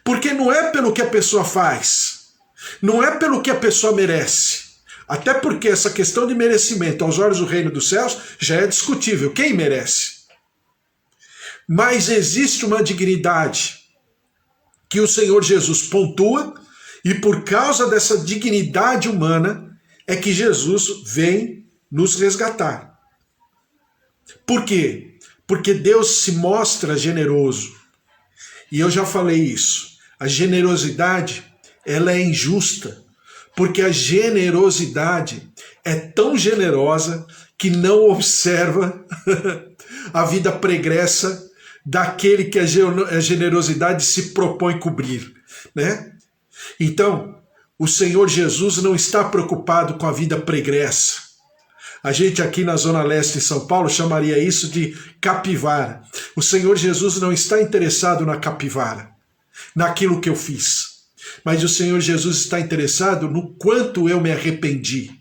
Porque não é pelo que a pessoa faz, não é pelo que a pessoa merece. Até porque essa questão de merecimento aos olhos do reino dos céus já é discutível. Quem merece? Mas existe uma dignidade que o Senhor Jesus pontua, e por causa dessa dignidade humana é que Jesus vem nos resgatar. Por quê? Porque Deus se mostra generoso. E eu já falei isso. A generosidade, ela é injusta, porque a generosidade é tão generosa que não observa a vida pregressa daquele que a generosidade se propõe cobrir, né? Então, o Senhor Jesus não está preocupado com a vida pregressa. A gente aqui na Zona Leste de São Paulo chamaria isso de capivara. O Senhor Jesus não está interessado na capivara, naquilo que eu fiz. Mas o Senhor Jesus está interessado no quanto eu me arrependi,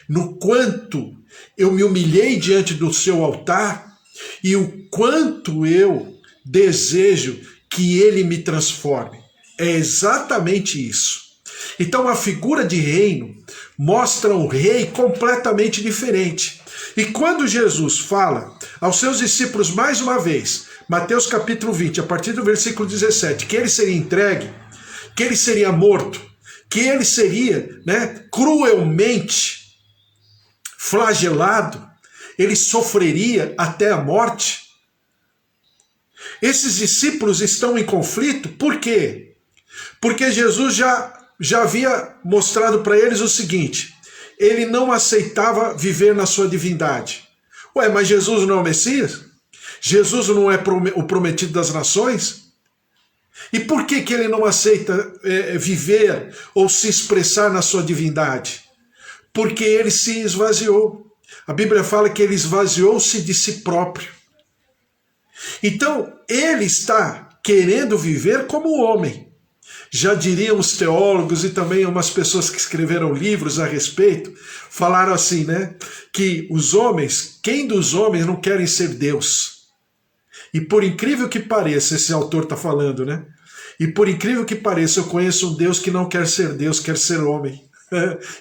no quanto eu me humilhei diante do seu altar e o quanto eu desejo que ele me transforme. É exatamente isso. Então a figura de reino mostra um rei completamente diferente. E quando Jesus fala aos seus discípulos mais uma vez, Mateus capítulo 20, a partir do versículo 17, que ele seria entregue, que ele seria morto, que ele seria, cruelmente flagelado, ele sofreria até a morte. Esses discípulos estão em conflito, por quê? Porque Jesus já havia mostrado para eles o seguinte: ele não aceitava viver na sua divindade. Ué, mas Jesus não é o Messias? Jesus não é o prometido das nações? E por que ele não aceita viver ou se expressar na sua divindade? Porque ele se esvaziou. A Bíblia fala que ele esvaziou-se de si próprio. Então, ele está querendo viver como homem. Já diriam os teólogos e também umas pessoas que escreveram livros a respeito, falaram assim, que os homens, quem dos homens não querem ser Deus? E por incrível que pareça, esse autor está falando, e por incrível que pareça, eu conheço um Deus que não quer ser Deus, quer ser homem,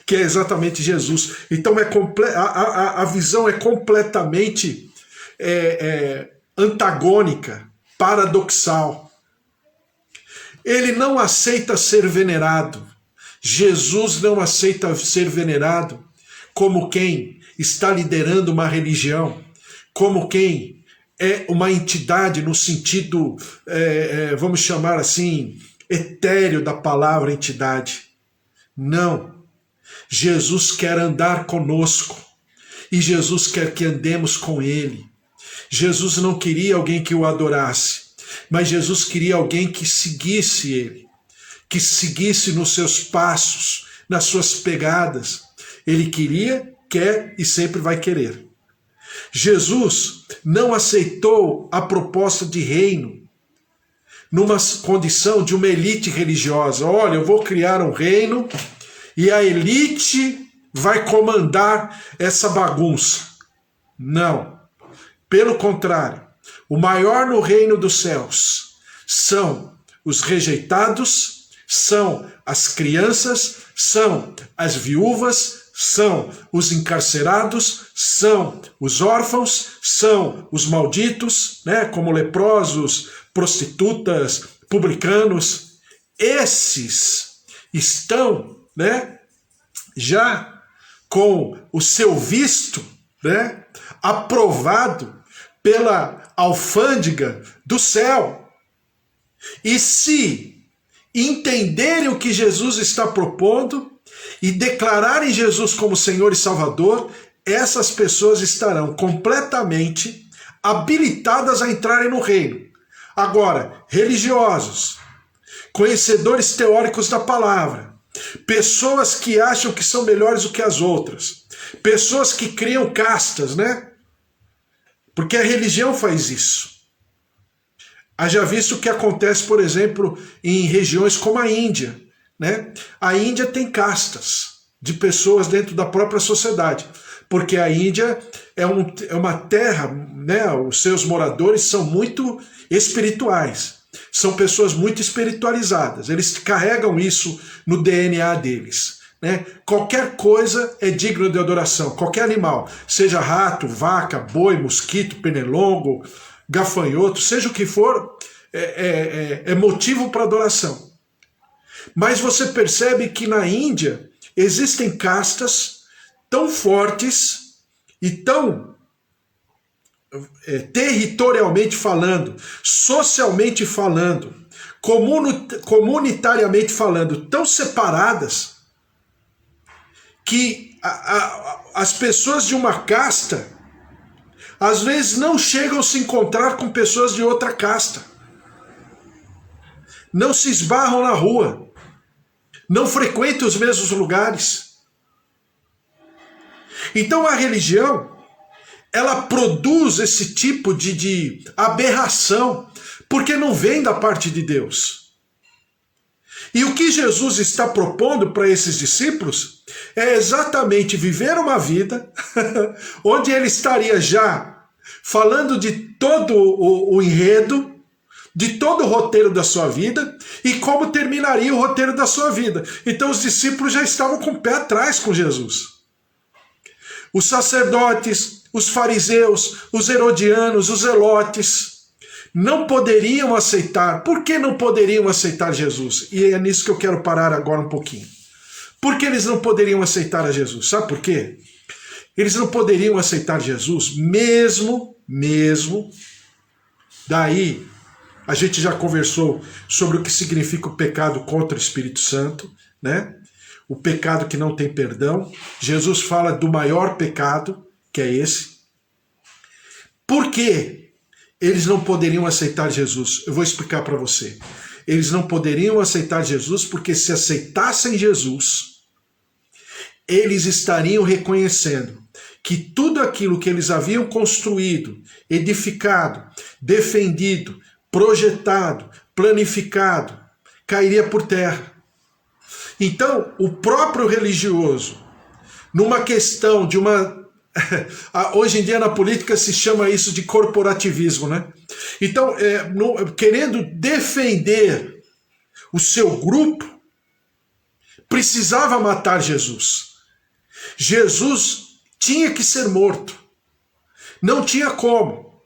que é exatamente Jesus. Então a visão é completamente antagônica, paradoxal. Ele não aceita ser venerado. Jesus não aceita ser venerado como quem está liderando uma religião, como quem é uma entidade no sentido, vamos chamar assim, etéreo da palavra entidade. Não. Jesus quer andar conosco e Jesus quer que andemos com ele. Jesus não queria alguém que o adorasse, mas Jesus queria alguém que seguisse ele, que seguisse nos seus passos, nas suas pegadas. Ele queria, quer e sempre vai querer. Jesus não aceitou a proposta de reino numa condição de uma elite religiosa. Olha, eu vou criar um reino e a elite vai comandar essa bagunça. Não. Pelo contrário, o maior no reino dos céus são os rejeitados, são as crianças, são as viúvas, são os encarcerados, são os órfãos, são os malditos, como leprosos, prostitutas, publicanos. Esses estão, já com o seu visto, aprovado pela alfândega do céu. E se entenderem o que Jesus está propondo e declararem Jesus como Senhor e Salvador, essas pessoas estarão completamente habilitadas a entrarem no reino. Agora, religiosos, conhecedores teóricos da palavra, pessoas que acham que são melhores do que as outras, pessoas que criam castas, porque a religião faz isso. Haja visto o que acontece, por exemplo, em regiões como a Índia. A Índia tem castas de pessoas dentro da própria sociedade, porque a Índia é uma terra, os seus moradores são muito espirituais, são pessoas muito espiritualizadas, eles carregam isso no DNA deles. Né? Qualquer coisa é digno de adoração, qualquer animal, seja rato, vaca, boi, mosquito, pernilongo, gafanhoto, seja o que for, é motivo para adoração. Mas você percebe que na Índia existem castas tão fortes e tão territorialmente falando, socialmente falando, comunitariamente falando, tão separadas, que as pessoas de uma casta às vezes não chegam a se encontrar com pessoas de outra casta, não se esbarram na rua, não frequentam os mesmos lugares. Então a religião, ela produz esse tipo de aberração, porque não vem da parte de Deus. E o que Jesus está propondo para esses discípulos é exatamente viver uma vida onde ele estaria já falando de todo o enredo, de todo o roteiro da sua vida e como terminaria o roteiro da sua vida. Então os discípulos já estavam com o pé atrás com Jesus. Os sacerdotes, os fariseus, os herodianos, os zelotes não poderiam aceitar. Por que não poderiam aceitar Jesus? E é nisso que eu quero parar agora um pouquinho. Por que eles não poderiam aceitar a Jesus? Sabe por quê? Eles não poderiam aceitar Jesus mesmo, daí a gente já conversou sobre o que significa o pecado contra o Espírito Santo, né? O pecado que não tem perdão. Jesus fala do maior pecado, que é esse. Por quê? Eles não poderiam aceitar Jesus. Eu vou explicar para você. Eles não poderiam aceitar Jesus porque se aceitassem Jesus, eles estariam reconhecendo que tudo aquilo que eles haviam construído, edificado, defendido, projetado, planificado, cairia por terra. Então, o próprio religioso, numa questão de uma... Hoje em dia na política se chama isso de corporativismo, né? Então, querendo defender o seu grupo, precisava matar Jesus. Jesus tinha que ser morto. Não tinha como.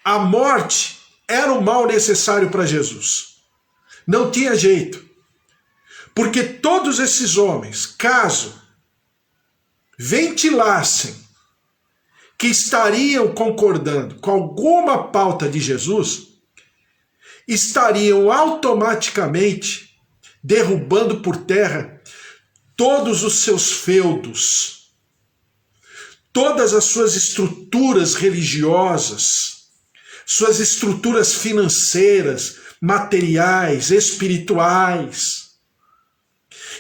A morte era o mal necessário para Jesus. Não tinha jeito. Porque todos esses homens, caso ventilassem que estariam concordando com alguma pauta de Jesus, estariam automaticamente derrubando por terra todos os seus feudos, todas as suas estruturas religiosas, suas estruturas financeiras, materiais, espirituais,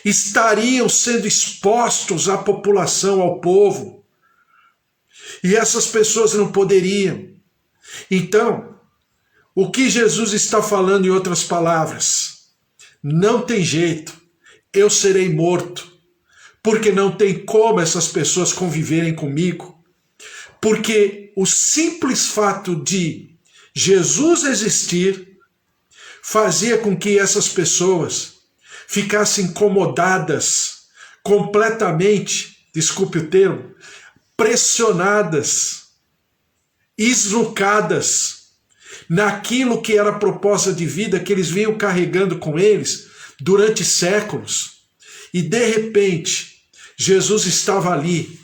estariam sendo expostos à população, ao povo. E essas pessoas não poderiam. Então, o que Jesus está falando em outras palavras? Não tem jeito, eu serei morto, porque não tem como essas pessoas conviverem comigo. Porque o simples fato de Jesus existir fazia com que essas pessoas ficassem incomodadas, completamente, desculpe o termo, pressionadas, esnucadas naquilo que era a proposta de vida que eles vinham carregando com eles durante séculos. E de repente, Jesus estava ali.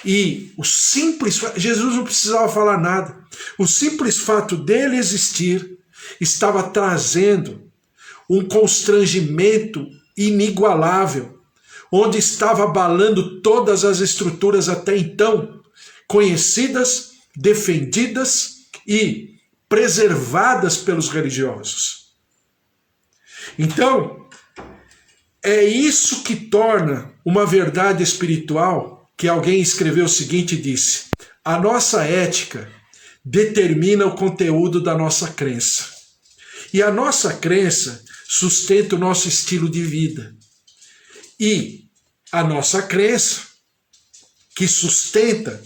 E o simples... Jesus não precisava falar nada. O simples fato dele existir estava trazendo um constrangimento inigualável, onde estava abalando todas as estruturas até então conhecidas, defendidas e preservadas pelos religiosos. Então, é isso que torna uma verdade espiritual, que alguém escreveu o seguinte e disse: a nossa ética determina o conteúdo da nossa crença. E a nossa crença sustenta o nosso estilo de vida. E a nossa crença, que sustenta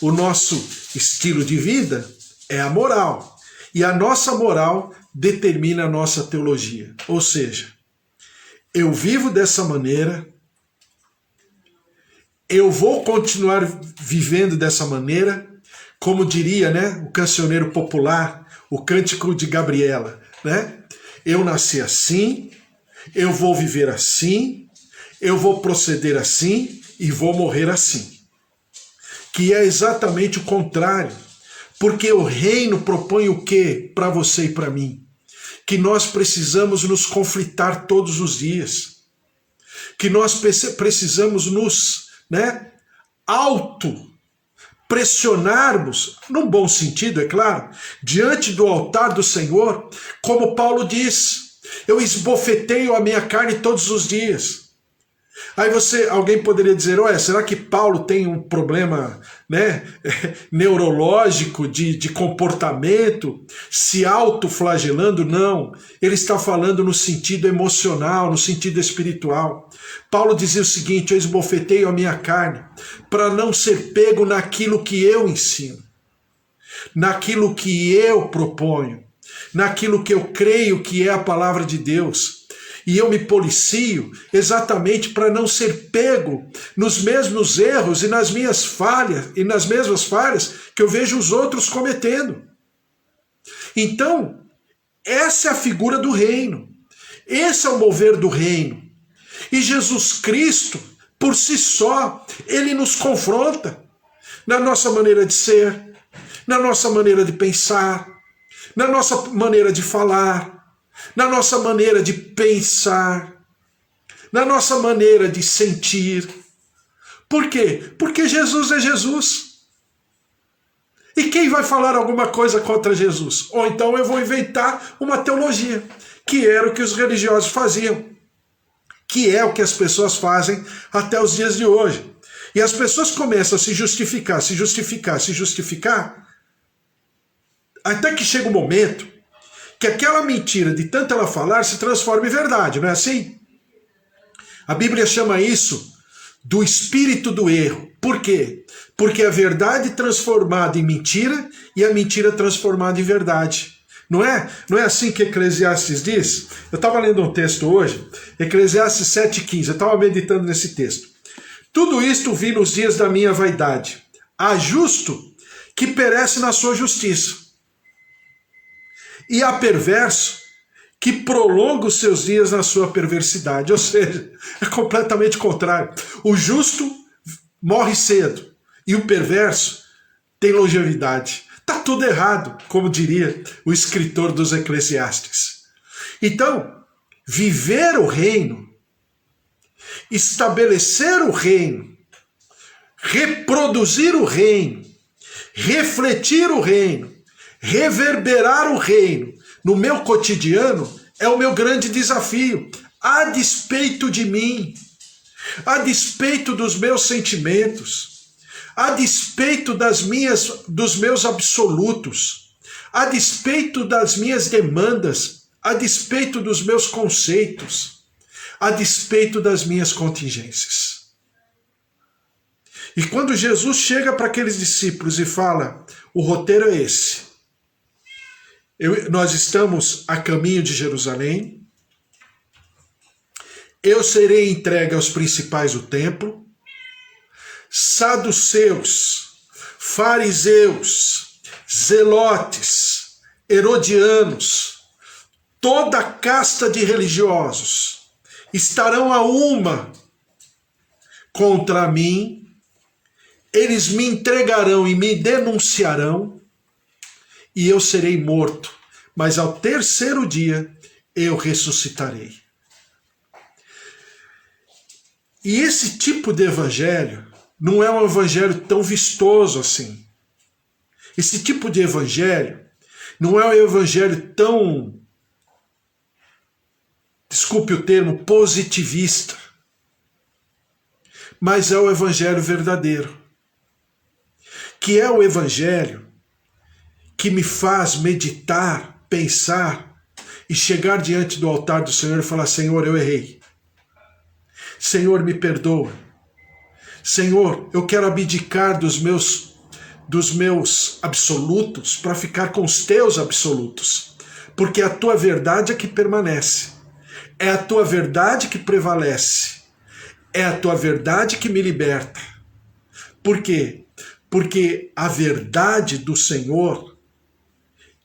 o nosso estilo de vida, é a moral. E a nossa moral determina a nossa teologia. Ou seja, eu vivo dessa maneira, eu vou continuar vivendo dessa maneira, como diria, né, o cancioneiro popular, o Cântico de Gabriela, né? Eu nasci assim, eu vou viver assim, eu vou proceder assim e vou morrer assim. Que é exatamente o contrário, porque o reino propõe o quê para você e para mim? Que nós precisamos nos conflitar todos os dias, que nós precisamos nos, né, pressionarmos, num bom sentido, é claro, diante do altar do Senhor, como Paulo diz, eu esbofeteio a minha carne todos os dias. Aí alguém poderia dizer, ué, será que Paulo tem um problema, né, neurológico de comportamento, se autoflagelando? Não, ele está falando no sentido emocional, no sentido espiritual. Paulo dizia o seguinte, eu esbofeteio a minha carne para não ser pego naquilo que eu ensino, naquilo que eu proponho, naquilo que eu creio que é a palavra de Deus. E eu me policio exatamente para não ser pego nos mesmos erros e nas minhas falhas, e nas mesmas falhas que eu vejo os outros cometendo. Então, essa é a figura do reino. Esse é o mover do reino. E Jesus Cristo, por si só, ele nos confronta na nossa maneira de ser, na nossa maneira de pensar, na nossa maneira de falar, na nossa maneira de pensar, na nossa maneira de sentir. Por quê? Porque Jesus é Jesus. E quem vai falar alguma coisa contra Jesus? Ou então eu vou inventar uma teologia, que era o que os religiosos faziam, que é o que as pessoas fazem até os dias de hoje. E as pessoas começam a se justificar, até que chega um momento que aquela mentira, de tanto ela falar, se transforma em verdade, não é assim? A Bíblia chama isso do espírito do erro. Por quê? Porque a verdade transformada em mentira e a mentira transformada em verdade. Não é assim que Eclesiastes diz? Eu estava lendo um texto hoje, Eclesiastes 7,15, eu estava meditando nesse texto. Tudo isto vi nos dias da minha vaidade. Há justo que perece na sua justiça, e há perverso que prolonga os seus dias na sua perversidade. Ou seja, é completamente contrário. O justo morre cedo e o perverso tem longevidade. Está tudo errado, como diria o escritor dos Eclesiastes. Então, viver o reino, estabelecer o reino, reproduzir o reino, refletir o reino, reverberar o reino no meu cotidiano é o meu grande desafio, a despeito de mim, a despeito dos meus sentimentos, a despeito dos meus absolutos, a despeito das minhas demandas, a despeito dos meus conceitos, a despeito das minhas contingências. E quando Jesus chega para aqueles discípulos e fala, o roteiro é esse, nós estamos a caminho de Jerusalém, eu serei entregue aos principais do templo, saduceus, fariseus, zelotes, herodianos, toda a casta de religiosos estarão a uma contra mim, eles me entregarão e me denunciarão, e eu serei morto, mas ao terceiro dia eu ressuscitarei. E esse tipo de evangelho não é um evangelho tão vistoso assim. Esse tipo de evangelho não é um evangelho tão, desculpe o termo, positivista, mas é o evangelho verdadeiro, que é o evangelho que me faz meditar, pensar e chegar diante do altar do Senhor e falar, Senhor, eu errei. Senhor, me perdoa. Senhor, eu quero abdicar dos meus absolutos para ficar com os teus absolutos, Porque a tua verdade é que permanece. É a tua verdade que prevalece. É a tua verdade que me liberta. Por quê? Porque a verdade do Senhor,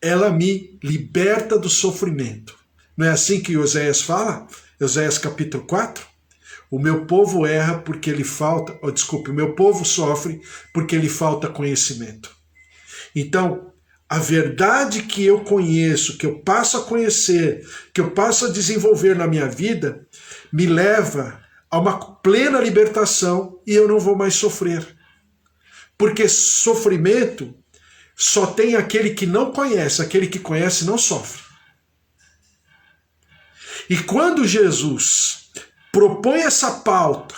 ela me liberta do sofrimento. Não é assim que Oséias fala? Oséias capítulo 4? O meu povo erra porque ele falta... o meu povo sofre porque lhe falta conhecimento. Então, a verdade que eu conheço, que eu passo a conhecer, que eu passo a desenvolver na minha vida, me leva a uma plena libertação e eu não vou mais sofrer. Porque sofrimento só tem aquele que não conhece, aquele que conhece não sofre. E quando Jesus propõe essa pauta,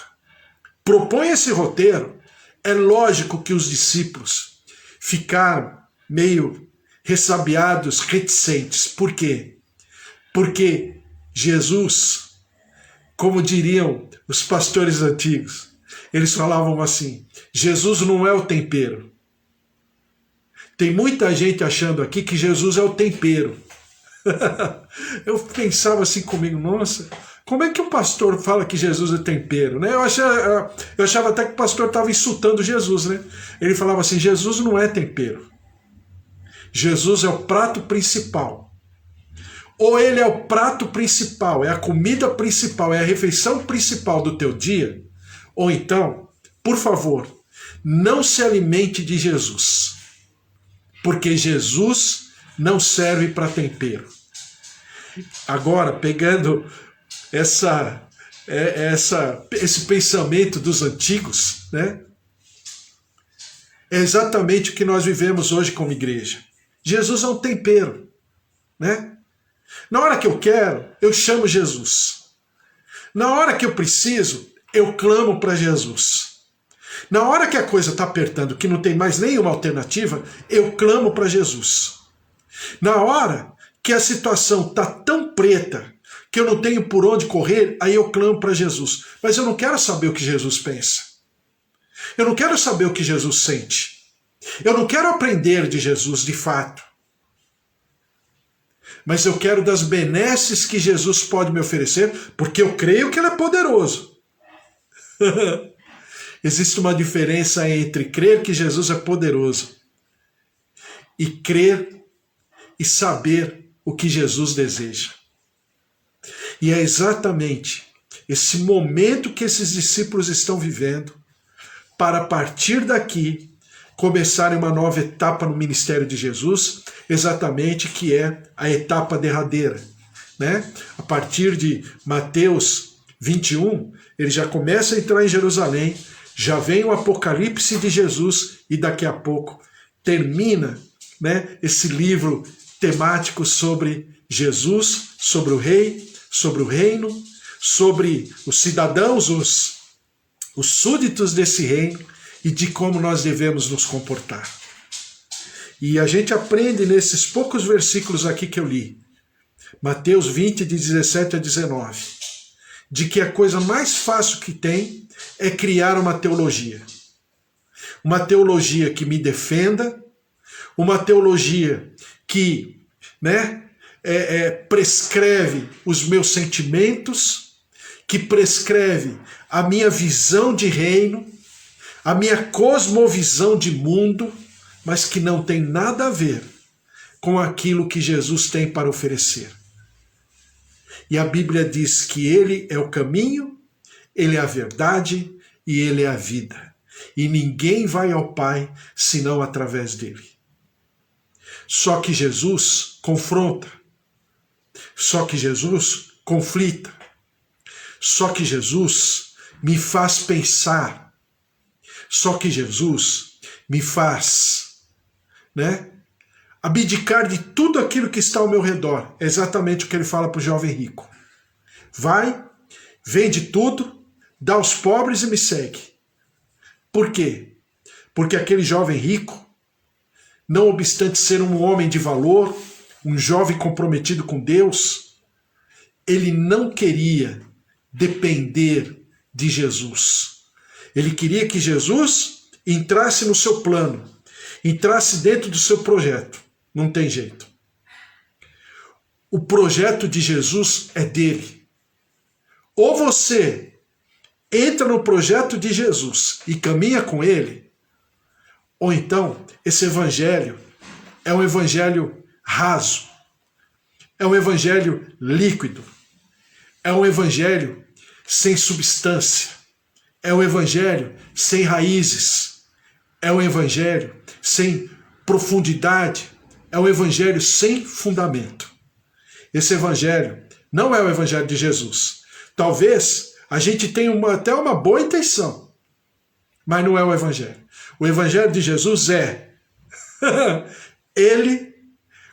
propõe esse roteiro, é lógico que os discípulos ficaram meio ressabiados, reticentes. Por quê? Porque Jesus, como diriam os pastores antigos, eles falavam assim: Jesus não é o tempero. Tem muita gente achando aqui que Jesus é o tempero. Eu pensava assim comigo, nossa, como é que o pastor fala que Jesus é tempero, né? Eu achava até que o pastor estava insultando Jesus, né? Ele falava assim: Jesus não é tempero. Jesus é o prato principal. Ou ele é o prato principal, é a comida principal, é a refeição principal do teu dia, ou então, por favor, não se alimente de Jesus, porque Jesus não serve para tempero. Agora, pegando esse pensamento dos antigos, né? É exatamente o que nós vivemos hoje como igreja. Jesus é um tempero, né? Na hora que eu quero, eu chamo Jesus. Na hora que eu preciso, eu clamo para Jesus. Na hora que a coisa está apertando, que não tem mais nenhuma alternativa, eu clamo para Jesus. Na hora que a situação está tão preta que eu não tenho por onde correr, aí eu clamo para Jesus. Mas eu não quero saber o que Jesus pensa. Eu não quero saber o que Jesus sente. Eu não quero aprender de Jesus de fato. Mas eu quero das benesses que Jesus pode me oferecer, porque eu creio que Ele é poderoso. Existe uma diferença entre crer que Jesus é poderoso e crer e saber o que Jesus deseja. E é exatamente esse momento que esses discípulos estão vivendo para, a partir daqui, começarem uma nova etapa no ministério de Jesus, exatamente que é a etapa derradeira, né? A partir de Mateus 21, ele já começa a entrar em Jerusalém, já vem o apocalipse de Jesus e daqui a pouco termina, né, esse livro temático sobre Jesus, sobre o rei, sobre o reino, sobre os cidadãos, os súditos desse reino e de como nós devemos nos comportar. E a gente aprende nesses poucos versículos aqui que eu li, Mateus 20, de 17 a 19, de que a coisa mais fácil que tem é criar uma teologia. Uma teologia que me defenda, uma teologia que, né, prescreve os meus sentimentos, que prescreve a minha visão de reino, a minha cosmovisão de mundo, mas que não tem nada a ver com aquilo que Jesus tem para oferecer. E a Bíblia diz que Ele é o caminho, Ele é a verdade e Ele é a vida. E ninguém vai ao Pai senão através dele. Só que Jesus confronta. Só que Jesus conflita. Só que Jesus me faz pensar. Só que Jesus me faz, né, abdicar de tudo aquilo que está ao meu redor. É exatamente o que ele fala para o jovem rico. Vai, vende tudo, dá aos pobres e me segue. Por quê? Porque aquele jovem rico, não obstante ser um homem de valor, um jovem comprometido com Deus, ele não queria depender de Jesus. Ele queria que Jesus entrasse no seu plano, entrasse dentro do seu projeto. Não tem jeito. o projeto de Jesus é dele. Ou você entra no projeto de Jesus e caminha com ele, ou então esse evangelho é um evangelho raso, é um evangelho líquido, é um evangelho sem substância, é um evangelho sem raízes, é um evangelho sem profundidade, é um evangelho sem fundamento. Esse evangelho não é o evangelho de Jesus. Talvez a gente tenha até uma boa intenção, mas não é o evangelho. O evangelho de Jesus é ele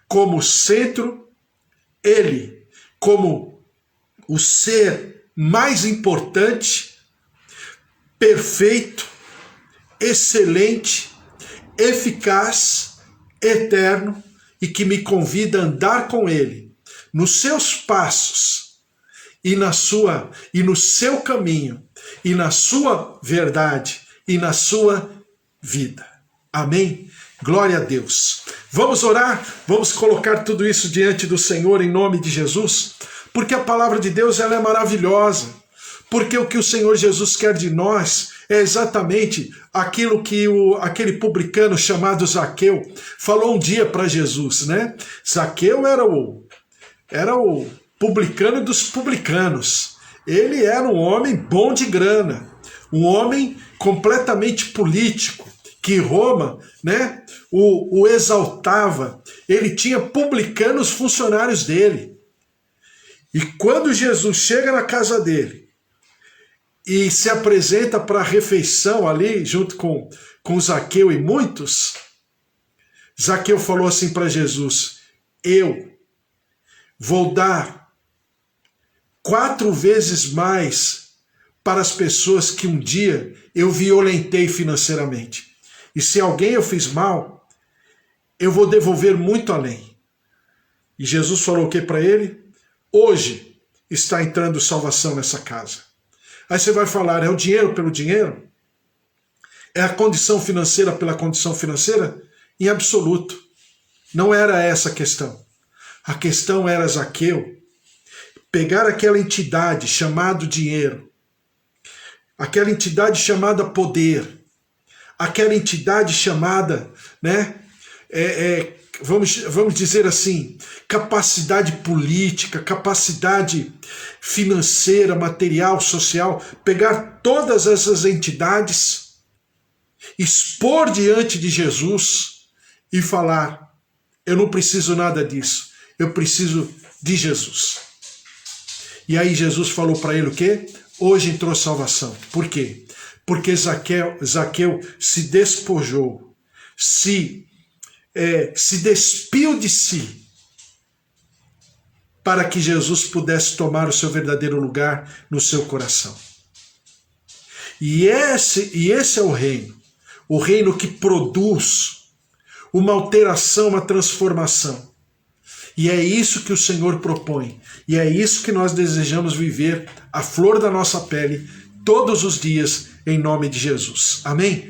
como centro, ele como o ser mais importante, perfeito, excelente, eficaz, eterno e que me convida a andar com ele nos seus passos e no seu caminho e na sua verdade e na sua vida. Amém? Glória a Deus. Vamos orar? Vamos colocar tudo isso diante do Senhor em nome de Jesus? Porque a palavra de Deus ela é maravilhosa. Porque o que o Senhor Jesus quer de nós é exatamente aquilo que aquele publicano chamado Zaqueu falou um dia para Jesus, né? Zaqueu era o publicano dos publicanos. Ele era um homem bom de grana, um homem completamente político, que Roma, né, o exaltava. Ele tinha publicanos funcionários dele. E quando Jesus chega na casa dele e se apresenta para a refeição ali, junto com Zaqueu e muitos, Zaqueu falou assim para Jesus: eu vou dar 4 vezes mais para as pessoas que um dia eu violentei financeiramente. E se alguém eu fiz mal, eu vou devolver muito além. E Jesus falou o que para ele? Hoje está entrando salvação nessa casa. Aí você vai falar, é o dinheiro pelo dinheiro? É a condição financeira pela condição financeira? Em absoluto. Não era essa a questão. A questão era Zaqueu pegar aquela entidade chamada dinheiro, aquela entidade chamada poder, aquela entidade chamada, né, vamos dizer assim, capacidade política, capacidade financeira, material, social, pegar todas essas entidades, expor diante de Jesus e falar: eu não preciso nada disso, eu preciso de Jesus. E aí Jesus falou para ele o quê? Hoje entrou salvação. Por quê? Porque Zaqueu se despojou, se despiu de si, para que Jesus pudesse tomar o seu verdadeiro lugar no seu coração. E esse é o reino que produz uma alteração, uma transformação. E é isso que o Senhor propõe. E é isso que nós desejamos viver, a flor da nossa pele, todos os dias, em nome de Jesus. Amém?